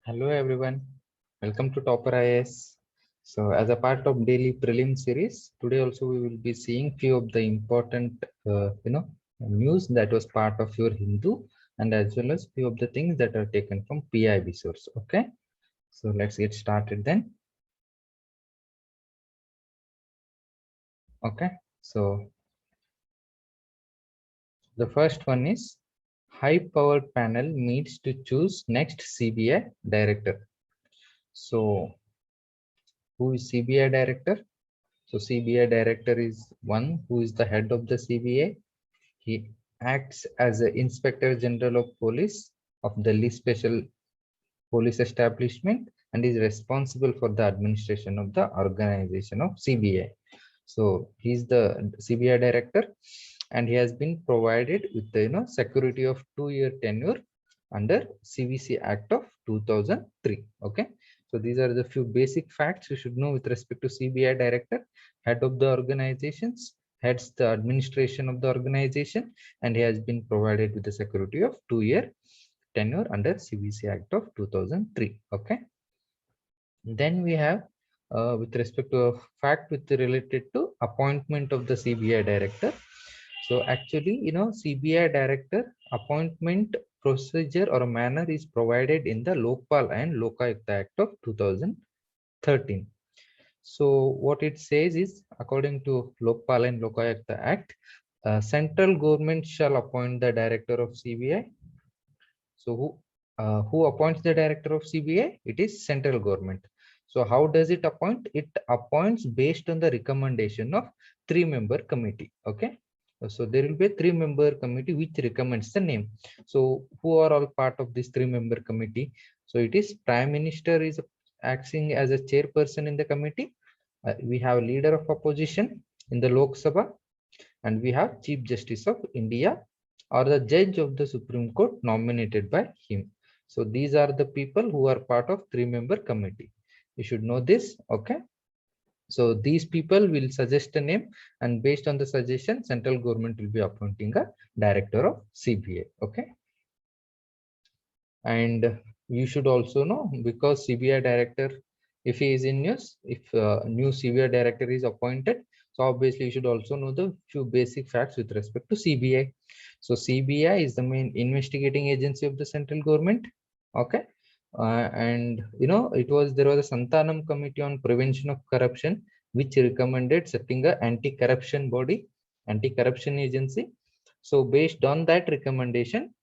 Hello everyone, welcome to Topper IAS. So as a part of daily Prelims series, today also we will be seeing few of the important news that was part of your Hindu, and as well as few of the things that are taken from PIB source. Okay, so let's get started then. Okay, so the first one is high-powered panel meets to choose next CBI director. So who is CBI director? So CBI director is one who is the head of the CBI. He acts as the Inspector General of Police of Delhi Special Police Establishment and is responsible for the administration of the organization of CBI. So he's the CBI director, and he has been provided with the security of 2-year tenure under CVC Act of 2003. Okay, so these are the few basic facts you should know with respect to CBI director, head of the organizations, heads the administration of the organization, and he has been provided with the security of 2-year tenure under CVC Act of 2003. Okay, then we have with respect to a fact with related to appointment of the CBI director. So actually, CBI director appointment procedure or manner is provided in the Lokpal and Lokayukta Act of 2013. So what it says is, according to Lokpal and Lokayukta Act, central government shall appoint the director of CBI. So who appoints the director of CBI? It is central government. So how does it appoint? It appoints based on the recommendation of 3-member committee. Okay. So there will be a 3-member committee which recommends the name. So who are all part of this 3-member committee? So it is Prime Minister is acting as a chairperson in the committee. We have leader of opposition in the Lok Sabha, and we have Chief Justice of India or the judge of the Supreme Court nominated by him. So these are the people who are part of 3-member committee. You should know this. Okay. So these people will suggest a name, and based on the suggestion, central government will be appointing a director of CBI. Okay. And you should also know, because CBI director, if he is in news, if new CBI director is appointed, so obviously you should also know the few basic facts with respect to CBI. So CBI is the main investigating agency of the central government. Okay. And there was a Santanam Committee on Prevention of Corruption, which recommended setting a anti-corruption body, anti-corruption agency. So based on that recommendation,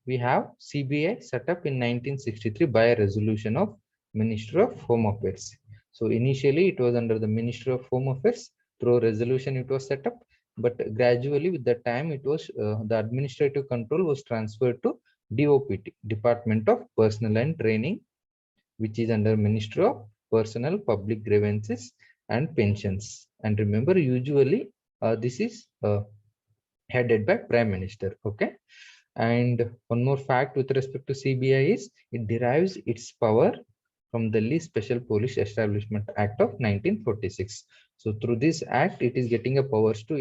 we have CBI set up in 1963 by a resolution of Minister of Home Affairs. So initially it was under the Minister of Home Affairs. Through resolution it was set up, but gradually with the time it was the administrative control was transferred to DOPT, Department of Personnel and Training, which is under Ministry of Personnel, Public Grievances and Pensions. And remember, usually this is headed by Prime Minister. Okay. And one more fact with respect to CBI is it derives its power from the Delhi Special Police Establishment Act of 1946. So through this act, it is getting a powers to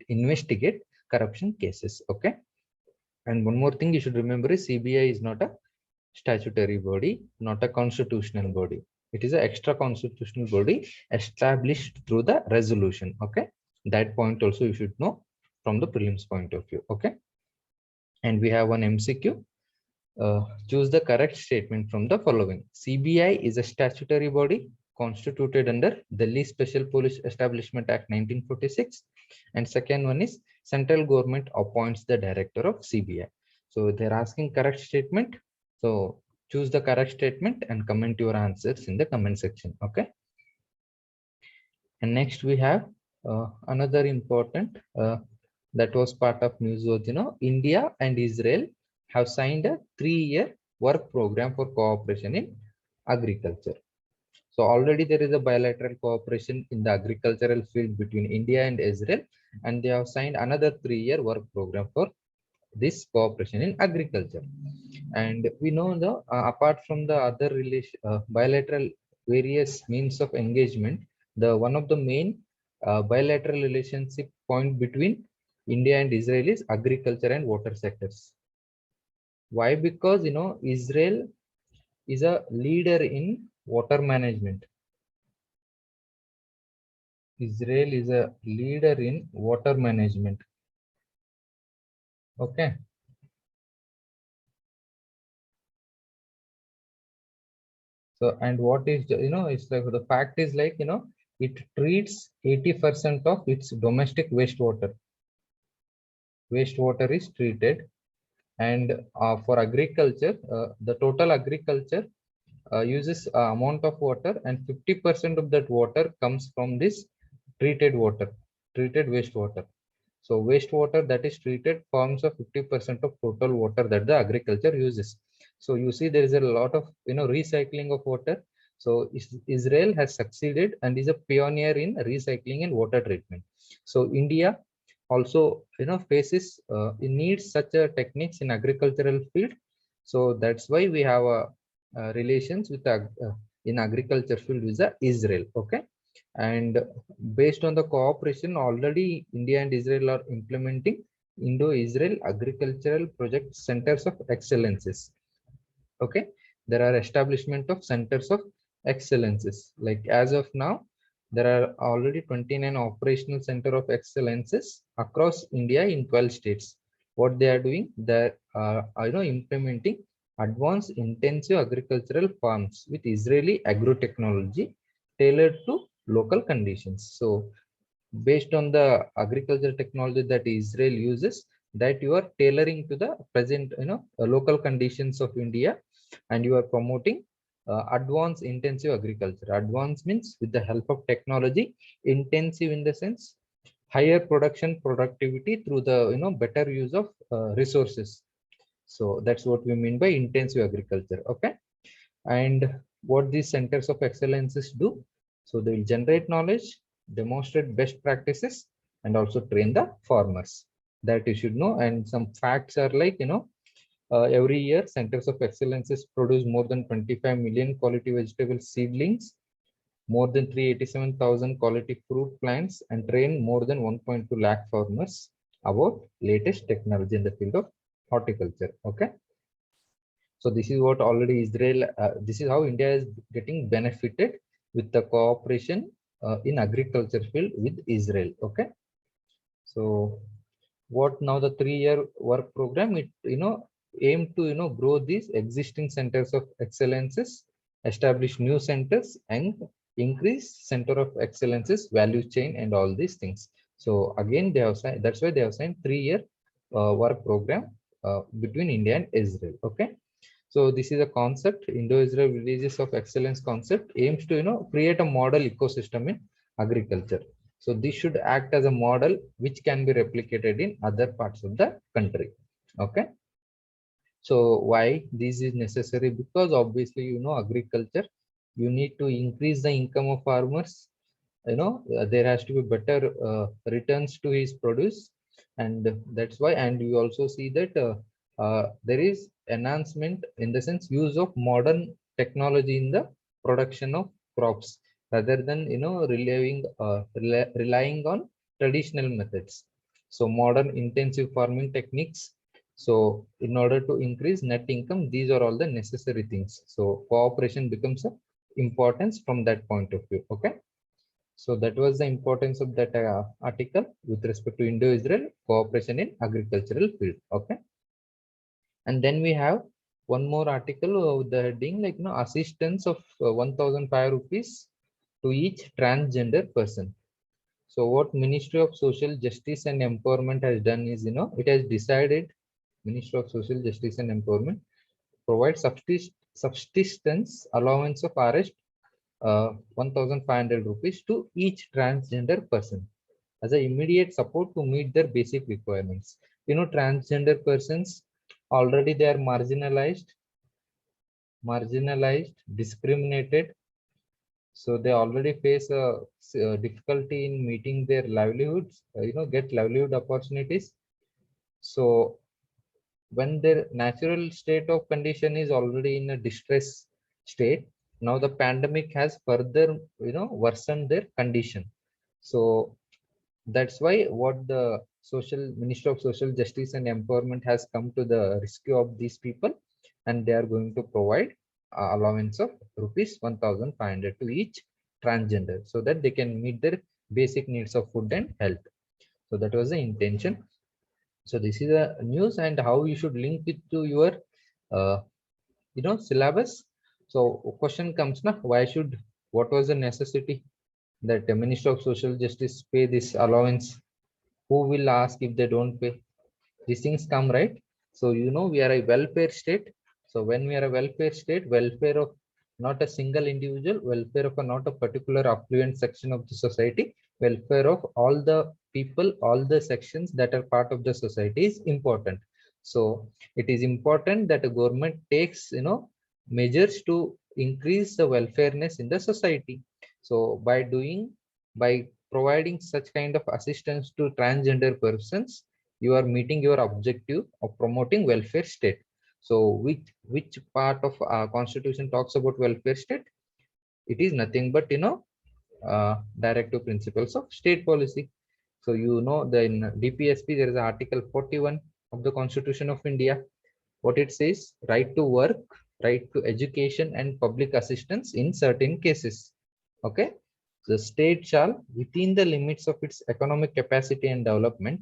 investigate corruption cases. Okay. And one more thing you should remember is CBI is not a statutory body, not a constitutional body. It is an extra constitutional body established through the resolution. Okay. That point also you should know from the prelims point of view. Okay. And we have one MCQ. Choose the correct statement from the following. CBI is a statutory body constituted under Delhi Special Police Establishment Act 1946. And second one is central government appoints the director of CBI. So they're asking correct statement. So choose the correct statement and comment your answers in the comment section. Okay. And next we have another important that was part of news was, India and Israel have signed a 3-year work program for cooperation in agriculture. So already there is a bilateral cooperation in the agricultural field between India and Israel, and they have signed another 3-year work program for this cooperation in agriculture. And we know the apart from the other bilateral various means of engagement, the one of the main bilateral relationship point between India and Israel is agriculture and water sectors. Why? Because Israel is a leader in water management. Israel is a leader in water management. Okay. So, and what is, it's like the fact is like, it treats 80% of its domestic wastewater. Wastewater is treated, and for agriculture, the total agriculture uses amount of water, and 50% of that water comes from this treated water, treated wastewater. So wastewater that is treated forms of 50% of total water that the agriculture uses. So you see there is a lot of recycling of water. So Israel has succeeded and is a pioneer in recycling and water treatment. So India also faces it needs such a techniques in agricultural field. So that's why we have a, relations with in agriculture field with the Israel. Okay. And based on the cooperation, already India and Israel are implementing Indo-Israel Agricultural Project Centers of Excellences. Okay, there are establishment of centers of excellences. Like as of now, there are already 29 operational center of excellences across India in 12 states. What they are doing, they are implementing advanced intensive agricultural farms with Israeli agrotechnology tailored to local conditions. So based on the agricultural technology that Israel uses, that you are tailoring to the present local conditions of India, and you are promoting advanced intensive agriculture. Advanced means with the help of technology, intensive in the sense higher production productivity through the better use of resources. So that's what we mean by intensive agriculture. Okay. And what these centers of excellences do, so they will generate knowledge, demonstrate best practices, and also train the farmers. That you should know. And some facts are like, every year centers of excellences produce more than 25 million quality vegetable seedlings, more than 387,000 quality fruit plants, and train more than 1.2 lakh farmers about latest technology in the field of horticulture. Okay. So this is what already Israel, this is how India is getting benefited with the cooperation in agriculture field with Israel. Okay. So what now the 3-year work program, it aim to grow these existing centers of excellences, establish new centers, and increase center of excellences value chain and all these things. So again they have signed, that's why they have signed 3-year work program between India and Israel. Okay. So this is a concept, Indo-Israel Villages of Excellence concept aims to create a model ecosystem in agriculture. So this should act as a model which can be replicated in other parts of the country. Okay. So why this is necessary? Because obviously agriculture, you need to increase the income of farmers. There has to be better returns to his produce, and that's why. And you also see that there is enhancement in the sense use of modern technology in the production of crops, rather than relying on traditional methods. So modern intensive farming techniques. So in order to increase net income, these are all the necessary things. So cooperation becomes a importance from that point of view. Okay. So that was the importance of that article with respect to Indo-Israel cooperation in agricultural field. Okay. And then we have one more article with the heading like assistance of 1,005 rupees to each transgender person. So what Ministry of Social Justice and Empowerment has done is it has decided, Ministry of Social Justice and Empowerment provides subsistence allowance of arrest 1,500 rupees to each transgender person as an immediate support to meet their basic requirements. Transgender persons already they are marginalized, discriminated. So they already face a difficulty in meeting their livelihoods, get livelihood opportunities. So when their natural state of condition is already in a distress state, now the pandemic has further worsened their condition. So that's why what the social Minister of Social Justice and Empowerment has come to the rescue of these people, and they are going to provide allowance of rupees 1,500 to each transgender, so that they can meet their basic needs of food and health. So that was the intention. So this is a news, and how you should link it to your uh, syllabus. So question comes now, what was the necessity that the Minister of Social Justice pay this allowance? Who will ask if they don't pay? These things come, right? So we are a welfare state. So when we are a welfare state, welfare of not a single individual, welfare of not a particular affluent section of the society, welfare of all the people, all the sections that are part of the society is important. So it is important that the government takes measures to increase the welfareness in the society. So by providing such kind of assistance to transgender persons, you are meeting your objective of promoting welfare state. So which part of our constitution talks about welfare state? It is nothing but directive principles of state policy. So the in DPSP there is article 41 of the Constitution of India. What it says: right to work, right to education, and public assistance in certain cases. Okay. The state shall, within the limits of its economic capacity and development,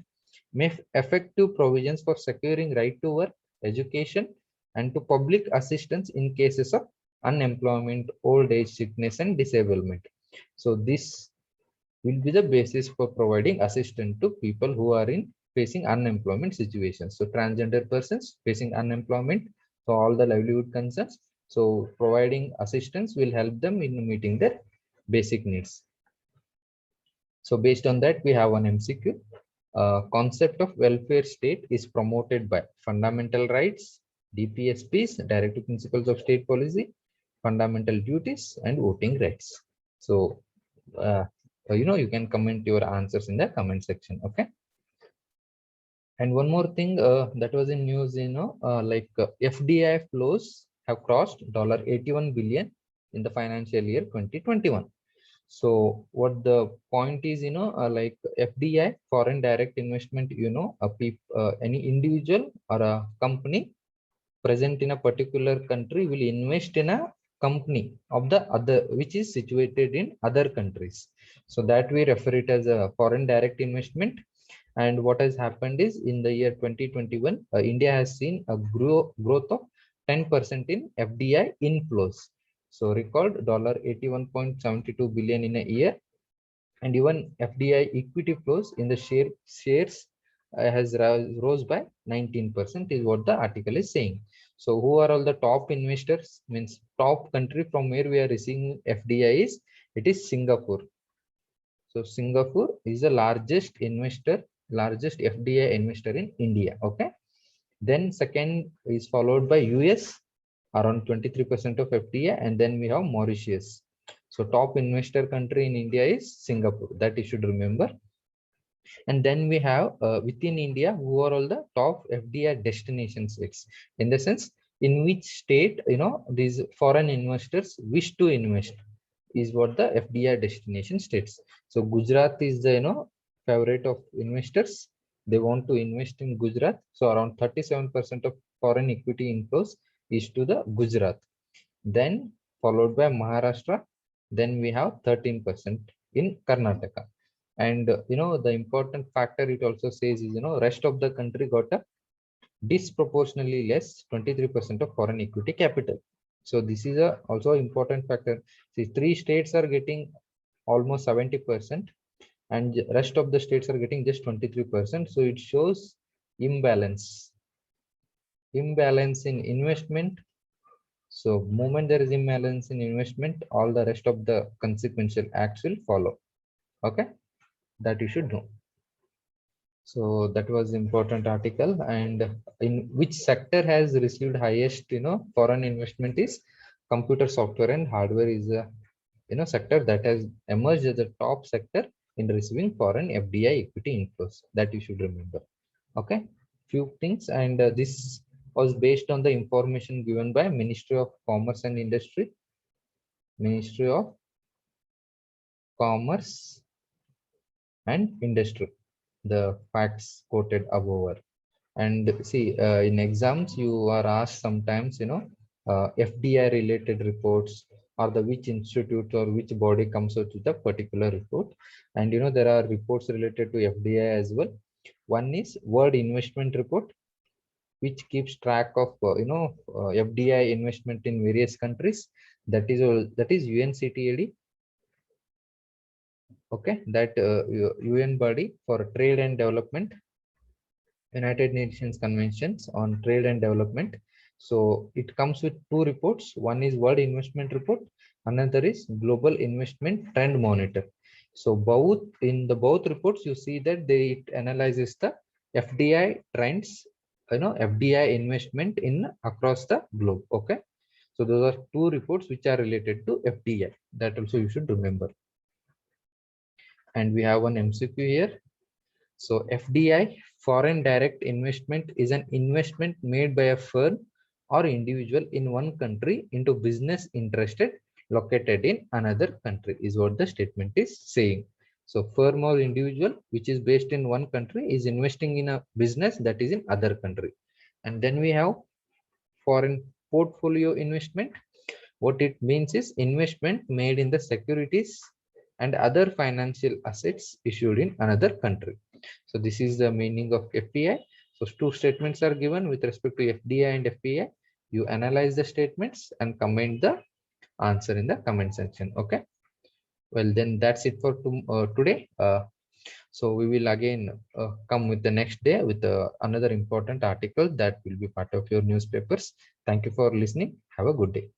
make effective provisions for securing right to work, education, and to public assistance in cases of unemployment, old age, sickness, and disablement. So this will be the basis for providing assistance to people who are in facing unemployment situations. So transgender persons facing unemployment, so all the livelihood concerns. So providing assistance will help them in meeting their basic needs. So based on that, we have one MCQ. Concept of welfare state is promoted by fundamental rights, DPSPs, Directive Principles of State Policy, fundamental duties, and voting rights. So you can comment your answers in the comment section. Okay. And one more thing that was in news, FDI flows have crossed $81 billion in the financial year 2021. So what the point is, FDI, foreign direct investment, any individual or a company present in a particular country will invest in a company of the other, which is situated in other countries. So that we refer it as a foreign direct investment. And what has happened is, in the year 2021, India has seen a growth of 10% in FDI inflows. So record $81.72 billion in a year. And even FDI equity flows in the shares has rose by 19%, is what the article is saying. So who are all the top investors? Means top country from where we are receiving FDI is, it is Singapore. So Singapore is the largest FDI investor in India. Okay. Then second is followed by US, around 23% of FDI, and then we have Mauritius. So top investor country in India is Singapore. That you should remember. And then we have within India, who are all the top FDI destination states, in the sense in which state these foreign investors wish to invest, is what the FDI destination states. So Gujarat is the favorite of investors. They want to invest in Gujarat. So around 37% of foreign equity inflows is to the Gujarat. Then followed by Maharashtra. Then we have 13% in Karnataka. And the important factor it also says is rest of the country got a disproportionately less 23% of foreign equity capital. So this is a also important factor. See, 3 states are getting almost 70%, and rest of the states are getting just 23%. So it shows imbalance in investment. So moment there is imbalance in investment, all the rest of the consequential acts will follow. Okay, that you should know. So that was important article. And in which sector has received highest foreign investment is computer software and hardware is a sector that has emerged as a top sector in receiving foreign FDI equity inflows. That you should remember. Okay, few things. And this was based on the information given by Ministry of Commerce and Industry, Ministry of Commerce and Industry, the facts quoted above. And see, in exams you are asked sometimes FDI related reports, or the which institute or which body comes out with a particular report. And there are reports related to FDI as well. One is World Investment Report, which keeps track of FDI investment in various countries. That is UNCTAD. Okay, that UN body for trade and development, United Nations Conventions on Trade and Development. So it comes with two reports. One is World Investment Report, another is Global Investment Trend Monitor. So both reports, you see that it analyzes the FDI trends, FDI investment in across the globe. Okay, so those are two reports which are related to FDI. That also you should remember. And we have one MCQ here. So FDI, foreign direct investment, is an investment made by a firm or individual in one country into business interested located in another country, is what the statement is saying. So firm or individual which is based in one country is investing in a business that is in other country. And then we have foreign portfolio investment. What it means is investment made in the securities and other financial assets issued in another country. So this is the meaning of FDI. So two statements are given with respect to FDI and FPI. You analyze the statements and comment the answer in the comment section. Okay. Well, then that's it for today. So we will again come with the next day with another important article that will be part of your newspapers. Thank you for listening. Have a good day.